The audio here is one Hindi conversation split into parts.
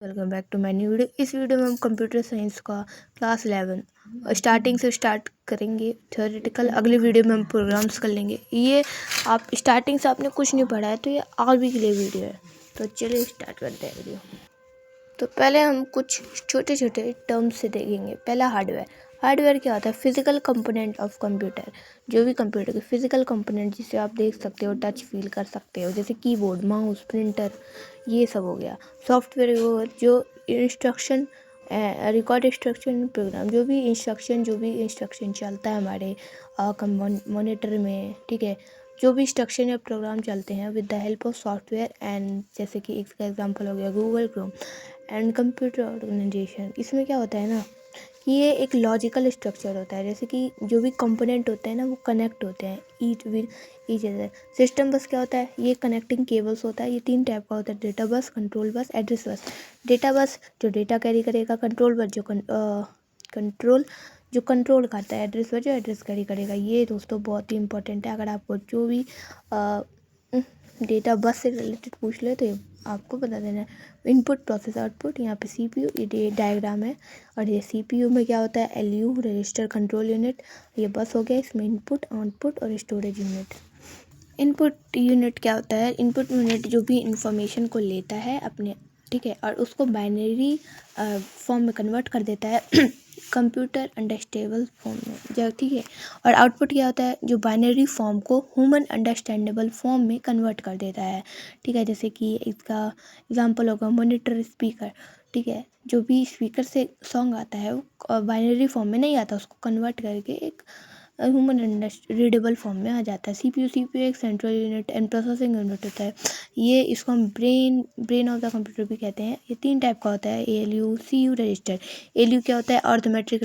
Welcome back to my new video. इस वीडियो में हम कंप्यूटर साइंस का क्लास 11 स्टार्टिंग से स्टार्ट करेंगे थ्योरेटिकल। अगले वीडियो में हम प्रोग्राम्स कर लेंगे। ये आप स्टार्टिंग से आपने कुछ नहीं पढ़ा है तो ये आगे के लिए वीडियो है। तो चलिए स्टार्ट करते हैं वीडियो। तो पहले हम कुछ छोटे छोटे टर्म्स से देखेंगे। पहला हार्डवेयर। हार्डवेयर क्या होता है? Physical component of computer. जो भी कंप्यूटर के फिजिकल कंपोनेंट जिसे आप देख सकते हो, टच फील कर सकते हो, जैसे कीबोर्ड, माउस, प्रिंटर, ये सब हो गया। सॉफ्टवेयर वो जो इंस्ट्रक्शन रिकॉर्ड इंस्ट्रक्शन प्रोग्राम, जो भी इंस्ट्रक्शन चलता है हमारे मॉनिटर में, ठीक है, जो भी इंस्ट्रक्शन या प्रोग्राम चलते हैं with the help of software and, जैसे कि इसका एग्जांपल हो गया Google Chrome and computer organisation. इसमें क्या होता है ना कि ये एक लॉजिकल स्ट्रक्चर होता है, जैसे कि जो भी कंपोनेंट होते हैं ना वो कनेक्ट होते हैं ईच अदर। सिस्टम बस क्या होता है? ये कनेक्टिंग केबल्स होता है। ये 3 टाइप का होता है: data bus, control bus, address bus. Data bus जो डेटा कैरी करेगा, कंट्रोल बस जो कंट्रोल करता है, एड्रेस बस जो एड्रेस कैरी करेगा। ये दोस्तों बहुत ही इंपॉर्टेंट है। अगर आपको जो भी डेटा बस से रिलेटेड पूछ ले तो ये आपको बता देना है। Input, process, output. यहाँ पे सीपीयू, ये डायग्राम है। और ये सीपीयू में क्या होता है? ALU, register control unit. ये बस हो गया। इसमें इनपुट, आउटपुट और स्टोरेज यूनिट। इनपुट यूनिट क्या होता है? इनपुट यूनिट जो भी इंफॉर्मेशन को लेता है अपने, ठीक है, और उसको बाइनरी फॉर्म में कन्वर्ट कर देता है कंप्यूटर अंडरस्टेबल फॉर्म में, जो, ठीक है। और आउटपुट क्या होता है? जो बाइनरी फॉर्म को ह्यूमन अंडरस्टैंडेबल फॉर्म में कन्वर्ट कर देता है, ठीक है। जैसे कि इसका एग्जांपल होगा मॉनिटर स्पीकर, ठीक है। जो भी स्पीकर से सॉन्ग आता है वो बाइनरी फॉर्म में नहीं आता, उसको कन्वर्ट करके एक ह्यूमन रीडेबल फॉर्म में आ जाता है। सीपीयू एक central unit and processing unit होता है। ये इसको हम ब्रेन ऑफ द कंप्यूटर भी कहते हैं। ये 3 टाइप का होता है: एएलयू, सीयू, रजिस्टर। एएलयू क्या होता है? Arithmetic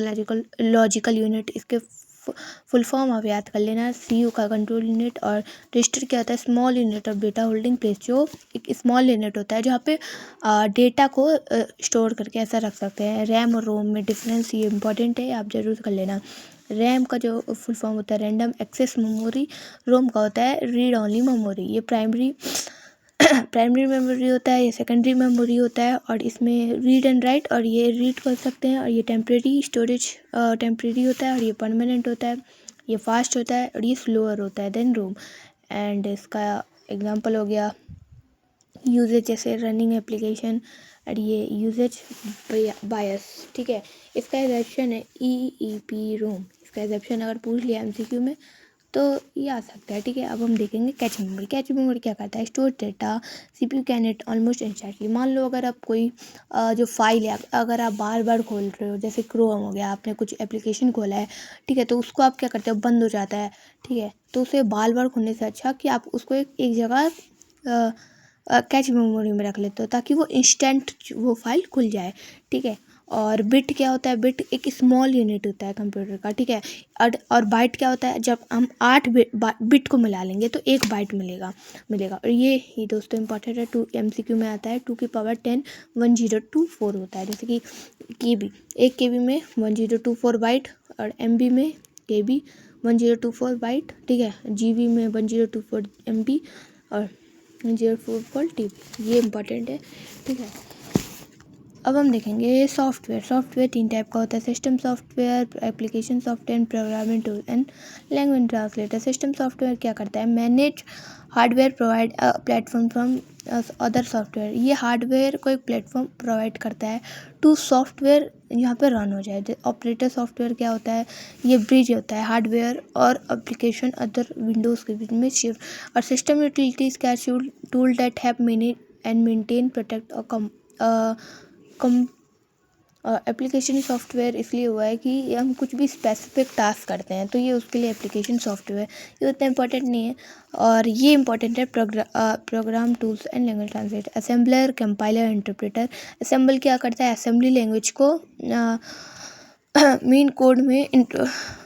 logical unit. इसके फुल फॉर्म आप याद कर लेना। सीयू का कंट्रोल यूनिट। और रजिस्टर क्या होता है? Small unit of data holding place. जो एक स्मॉल यूनिट होता है जहाँ पे डेटा को स्टोर करके ऐसा रख सकते हैं। रैम और रोम में डिफरेंस, ये इंपॉर्टेंट है, आप जरूर कर लेना। रैम का जो फुल फॉर्म होता है रैंडम एक्सेस मेमोरी। रोम का होता है रीड ओनली मेमोरी। ये प्राइमरी मेमोरी होता है, ये सेकेंडरी मेमोरी होता है। और इसमें रीड एंड राइट, और ये रीड कर सकते हैं। और ये टेम्प्रेरी स्टोरेज टेम्प्रेरी होता है, और ये परमानेंट होता है। ये फास्ट होता है और ये स्लोअर होता है देन रोम। एंड इसका एग्जांपल हो गया यूजेज, जैसे रनिंग एप्लीकेशन। और ये यूजेज बायस, ठीक है। इसका एग्जेप्शन है EEP रोम। इसका एग्जेप्शन अगर पूछ लिया MCQ में तो ये आ सकता है, ठीक है। अब हम देखेंगे कैच मेमोरी। कैच मेमोरी क्या करता है? Store data CPU can it almost instantly. मान लो अगर आप कोई जो फाइल है अगर आप बार बार खोल रहे हो, जैसे क्रोम हो गया, आपने कुछ एप्लीकेशन खोला है, ठीक है, तो उसको आप क्या करते हो? बंद हो जाता है, ठीक है। तो उसे बार बार खोलने से अच्छा कि आप उसको एक जगह कैच मेमोरी में रख लेते हो ताकि वो इंस्टेंट वो फाइल खुल जाए, ठीक है। और बिट क्या होता है? बिट एक स्मॉल यूनिट होता है कंप्यूटर का, ठीक है। और बाइट क्या होता है? जब हम 8 बिट को मिला लेंगे तो 1 बाइट मिलेगा। और ये दोस्तों इंपॉर्टेंट है, 2 MCQ में आता है। 2 की पावर 10 1024 होता है। जैसे कि KB, 1 KB में 1024 बाइट, और MB में KB 1024 बाइट, ठीक है। GB में 1024 MB, और 1024 टिप। ये इंपॉर्टेंट है, ठीक है। अब हम देखेंगे सॉफ्टवेयर 3 टाइप का होता है: system software, application software and programming tool and language translator. System software क्या करता है? Manage hardware, provide platform from other software. ये हार्डवेयर को एक प्लेटफॉर्म प्रोवाइड करता है टू सॉफ्टवेयर यहाँ पे रन हो जाए। ऑपरेटर सॉफ्टवेयर क्या होता है? ये ब्रिज होता है हार्डवेयर और एप्लीकेशन अदर विंडोज़ के बीच में शिफ्ट। और सिस्टम यूटिलिटीज क्या? Tool that have manage and maintain, protect और एप्लीकेशन सॉफ्टवेयर इसलिए हुआ है कि हम कुछ भी स्पेसिफिक टास्क करते हैं तो ये उसके लिए एप्लीकेशन सॉफ्टवेयर, ये उतना इंपॉर्टेंट नहीं है। और ये इंपॉर्टेंट है program tools and language translator. Assembler, compiler, interpreter. Assemble क्या करता है? असेंबली लैंग्वेज को मेन कोड में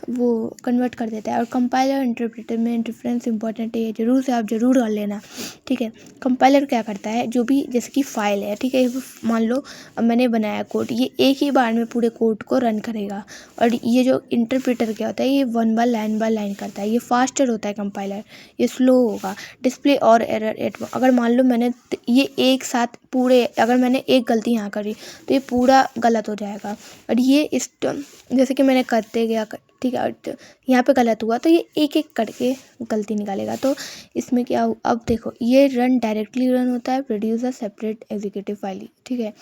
वो कन्वर्ट कर देता है। और कंपाइलर इंटरप्रेटर में डिफरेंस इंपॉर्टेंट है, ये जरूर से आप जरूर कर लेना, ठीक है। कंपाइलर क्या करता है, जो भी जैसे कि फाइल है, ठीक है, मान लो अब मैंने बनाया कोड, ये एक ही बार में पूरे कोड को रन करेगा। और ये जो इंटरप्रेटर क्या होता है, ये वन बाय लाइन करता है, ये फास्टर होता है कंपाइलर, ये स्लो होगा। डिस्प्ले और एरर एट, अगर मान लो मैंने ये एक साथ पूरे, अगर मैंने एक गलती यहाँ करी तो ये पूरा गलत हो जाएगा। और ये इस जैसे कि मैंने करते गया, ठीक है, और यहाँ पे गलत हुआ तो ये एक एक करके गलती निकालेगा। तो इसमें क्या अब देखो, ये रन डायरेक्टली रन होता है, produce a separate executive file, ठीक है।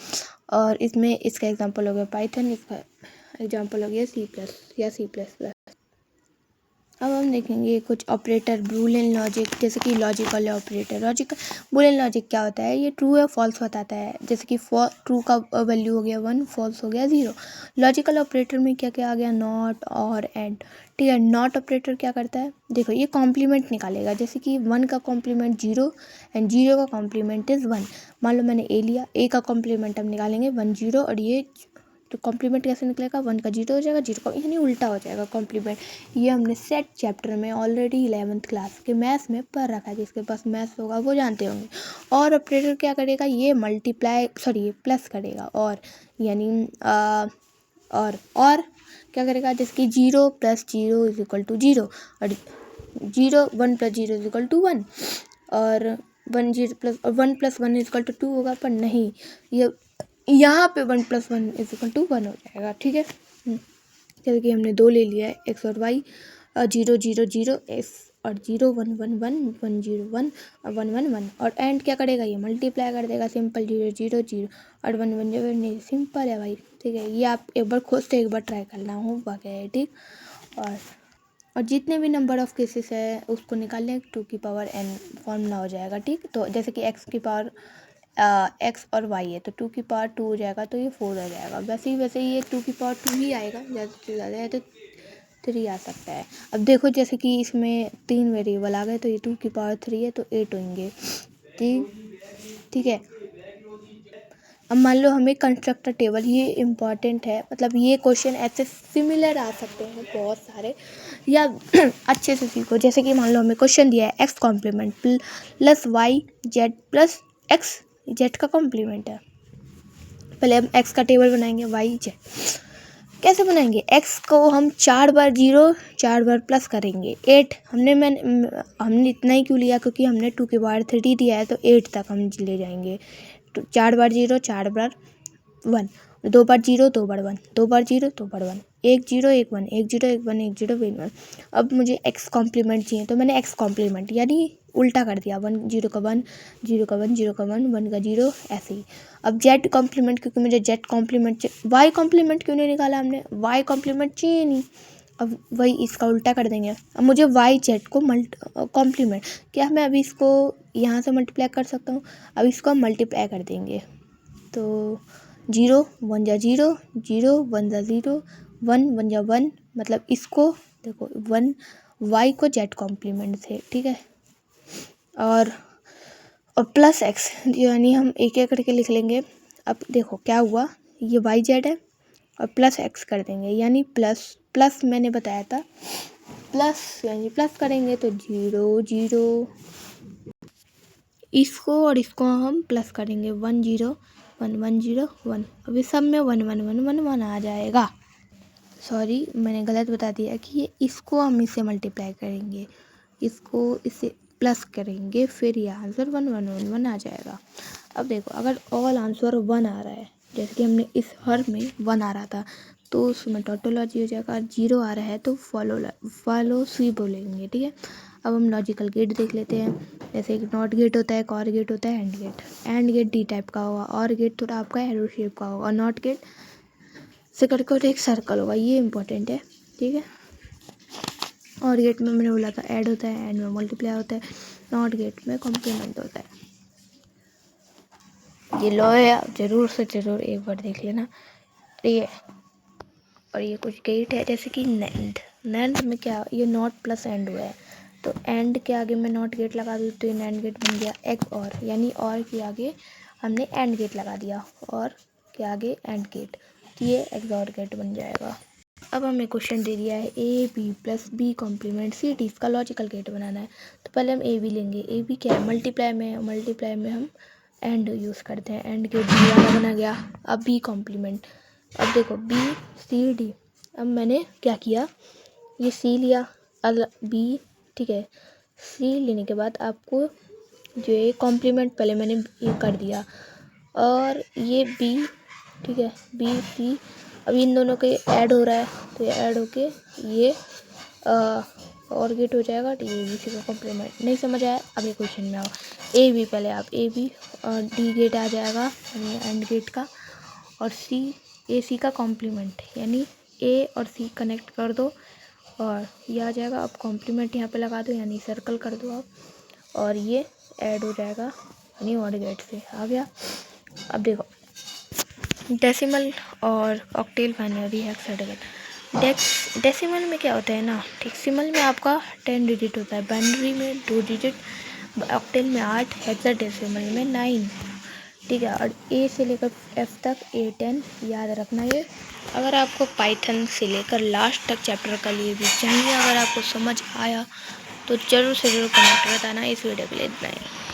और इसमें इसका एग्जांपल हो गया पाइथन, इसका एग्जांपल हो गया सी प्लस या सी प्लस प्लस। अब हम देखेंगे कुछ ऑपरेटर, बूलियन लॉजिक, जैसे कि लॉजिकल ऑपरेटर। बूलियन लॉजिक क्या होता है, ये ट्रू या फॉल्स बताता है, जैसे कि ट्रू का वैल्यू हो गया 1, फॉल्स हो गया 0। लॉजिकल ऑपरेटर में क्या क्या आ गया, नॉट और एंड, ठीक है। नॉट ऑपरेटर क्या करता है, देखो ये कॉम्प्लीमेंट निकालेगा, जैसे कि 1 का कॉम्प्लीमेंट 0 एंड 0 का कॉम्प्लीमेंट इज़ 1। मान लो मैंने ए लिया, ए का कॉम्प्लीमेंट हम निकालेंगे 1 0, और ये तो कॉम्प्लीमेंट कैसे निकलेगा, 1 का 0 हो जाएगा, 0 का यानी उल्टा हो जाएगा कॉम्प्लीमेंट। ये हमने सेट चैप्टर में ऑलरेडी 11th क्लास के मैथ्स में पढ़ रखा है, जिसके पास मैथ्स होगा वो जानते होंगे। और ऑपरेटर क्या करेगा, ये मल्टीप्लाई ये प्लस करेगा, और यानी और क्या करेगा, जैसे कि 0 + 0 इज इक्वल टू 0, और 1 + 0 इज इक्वल टू 1, और 1 + 1 इज इक्वल टू 2 होगा, पर नहीं, ये यहाँ पे 1 + 1 इज इक्वल टू 1 हो जाएगा, ठीक है। जैसे कि हमने 2 ले लिया है, एक्स और वाई, 0 0 0 एस, और 0 1 1 1 1 0 1 और 1 1 1, और एंड क्या करेगा, ये मल्टीप्लाई कर देगा, सिंपल 0 0 0 और 1 1 0 नहीं, सिंपल है भाई, ठीक है। ये आप एक बार खुद से एक बार ट्राई करना हो वगैरह, ठीक। और जितने भी नंबर ऑफ केसेस है उसको निकालने 2 की पावर n फॉर्मूला हो जाएगा, ठीक। तो जैसे कि x की पावर x और y है, तो 2 की पावर 2 हो जाएगा, तो ये 4 हो जाएगा। वैसे ही ये 2 की पावर 2 ही आएगा, ज़्यादा से ज़्यादा है तो 3 आ सकता है। अब देखो जैसे कि इसमें 3 वेरिएबल आ गए, तो ये 2 की पावर 3 है, तो 8 होंगे, ठीक है। अब मान लो हमें कंस्ट्रक्टर टेबल, ये इम्पॉर्टेंट है, मतलब ये क्वेश्चन ऐसे सिमिलर आ सकते हैं बहुत सारे, या अच्छे से सीखो। जैसे कि मान लो हमें क्वेश्चन दिया है X complement plus Y Z plus X, Z का कॉम्प्लीमेंट है। पहले हम एक्स का टेबल बनाएंगे, वाई जेड कैसे बनाएंगे, एक्स को हम 4 बार 0 4 बार प्लस करेंगे, 8 हमने इतना ही क्यों लिया, क्योंकि हमने 2 की पावर 3 दिया है, तो 8 तक हम ले जाएंगे। तो 4 बार 0 4 बार 1, 2 बार 0 2 बार 1, 2 बार 0 2 बार 1, 1 0 1 1 1 0 1 1 1 0 1 1। अब मुझे एक्स कॉम्प्लीमेंट चाहिए, तो मैंने एक्स कॉम्प्लीमेंट यानी उल्टा कर दिया, 1 0 का 1 0 का 1 0 का 1 1 का 0, ऐसे ही। अब जेड कॉम्प्लीमेंट, क्योंकि मुझे जेड कॉम्प्लीमेंट चाहिए, वाई कॉम्प्लीमेंट क्यों नहीं निकाला हमने, वाई कॉम्प्लीमेंट चाहिए नहीं, अब वही इसका उल्टा कर देंगे। अब मुझे वाई जेड को कॉम्प्लीमेंट, क्या मैं अभी इसको यहाँ से मल्टीप्लाई कर सकता हूँ, अब इसको हम मल्टीप्लाई कर देंगे, तो 0 1 जा 0 0 1 जा 0 1 1 जा 1, मतलब इसको देखो 1 वाई को जेड कॉम्प्लीमेंट थे, ठीक है। और प्लस एक्स, यानी हम एक एक करके लिख लेंगे। अब देखो क्या हुआ, ये वाई जेड है और प्लस एक्स कर देंगे, यानी प्लस मैंने बताया था, प्लस यानी प्लस करेंगे तो 0 0, इसको और इसको हम प्लस करेंगे 1 0 1 1 0 1, अभी सब में 1 1 1 1 1 आ जाएगा। सॉरी मैंने गलत बता दिया कि ये इसको हम इससे मल्टीप्लाई करेंगे, इसको इससे प्लस करेंगे, फिर ये आंसर 1 1 1 1 आ जाएगा। अब देखो अगर ऑल आंसर 1 आ रहा है, जैसे कि हमने इस हर में 1 आ रहा था, तो उसमें टोटोलॉजी हो जाएगा। 0 आ रहा है तो फॉलो सी बोलेंगे, ठीक है। अब हम लॉजिकल गेट देख लेते हैं। जैसे एक नॉट गेट होता है, एक और गेट होता है, AND gate. AND gate D type का होगा, और गेट थोड़ा आपका एरो शेप का होगा, और नॉट गेट से करके एक सर्कल होगा, ये इंपॉर्टेंट है, ठीक है। और गेट में मैंने बोला था ऐड होता है, एंड में मल्टीप्लाई होता है, नॉट गेट में कॉम्प्लीमेंट होता है। ये लो है, आप जरूर से जरूर एक बार देख लेना। और ये कुछ गेट है, जैसे कि नैंड में क्या, ये नॉट प्लस एंड हुआ है, तो एंड के आगे मैं नॉट गेट लगा दूँ तो ये नैंड गेट बन गया। एक और, यानी और के आगे हमने एंड गेट लगा दिया, और के आगे एंड गेट, तो ये एक्सऑर गेट बन जाएगा। अब हमें क्वेश्चन दे दिया है A B plus B complement C D, इसका लॉजिकल गेट बनाना है। तो पहले हम ए बी लेंगे। ए बी क्या है, मल्टीप्लाई में है, मल्टीप्लाई में हम एंड यूज़ करते हैं, एंड गेट बी वाला बना गया। अब बी कॉम्प्लीमेंट, अब देखो बी सी डी, अब मैंने क्या किया, ये सी लिया, बी, ठीक है, सी लेने के बाद आपको जो ये कॉम्प्लीमेंट पहले मैंने ये कर दिया, और ये बी, ठीक है, बी सी, अब इन दोनों के ऐड हो रहा है, तो ये ऐड होके ये और गेट हो जाएगा। तो ये बी सी का कॉम्प्लीमेंट। नहीं समझ आया, अगले क्वेश्चन में आओ। ए बी, पहले आप ए बी और डी गेट आ जाएगा यानी एंड गेट का, और सी ए सी का कॉम्प्लीमेंट, यानी ए और सी कनेक्ट कर दो और ये आ जाएगा। अब कॉम्प्लीमेंट यहाँ पे लगा दो यानी सर्कल कर दो आप, और ये ऐड हो जाएगा यानी और गेट से आ गया। अब देखो डेसिमल और ऑक्टेल बाइनरी हेक्साडेसिमल। डेसिमल में क्या होता है ना, डेसिमल में आपका 10 डिजिट होता है, बाइनरी में 2 डिजिट, ऑक्टेल में 8, हेक्साडेसिमल में 9, ठीक है। और ए से लेकर एफ तक A10 याद रखना ये। अगर आपको पाइथन से लेकर लास्ट तक चैप्टर का लिए भी चाहिए, अगर आपको समझ आया तो ज़रूर से ज़रूर कमेंट बताना। इस वीडियो के लिए इतना ही।